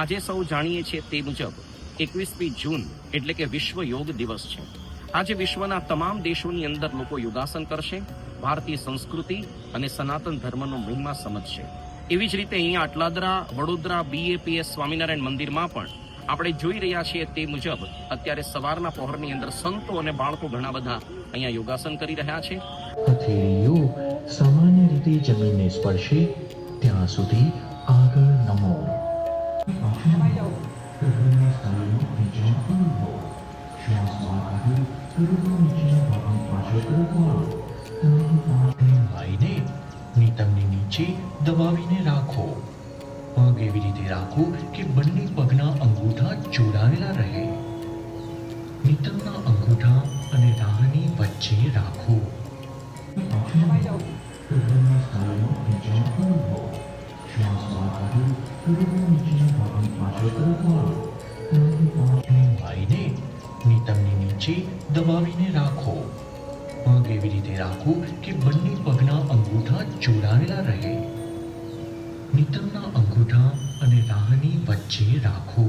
આજે સૌ જાણીએ છીએ તે મુજબ 21મી જૂન એટલે કે વિશ્વ યોગ દિવસ છે. આજે વિશ્વના તમામ દેશોની અંદર લોકો યોગાસન કરશે, ભારતીય સંસ્કૃતિ અને સનાતન ધર્મનો મહિમા સમજશે. એવી જ રીતે અહીંયા અટલાદરા, વડોદરા BAPS સ્વામિનારાયણ મંદિરમાં પણ આપણે જોઈ રહ્યા છીએ તે મુજબ અત્યારે સવારના પહોરની અંદર સંતો અને બાળકો ઘણા બધા અહીંયા યોગાસન કરી રહ્યા છે. હથેળીઓ સામાન્ય રીતે જમીનને સ્પર્શે ત્યાં સુધી આગળ નમો. ભાઈને નિતંબની નીચે દબાવીને રાખો. પગ એવી રીતે રાખો કે બંને પગના અંગૂઠા જોડાયેલા રહે. નિતંબના અંગૂઠા અને રાહની વચ્ચે રાખો. ભાઈને નિતંબની નીચે દબાવીને રાખો. પગ એવી રીતે રાખો કે બંને પગના અંગૂઠા જોડાયેલા રહે. નિતંબના અંગૂઠા અને રાહની વચ્ચે રાખો.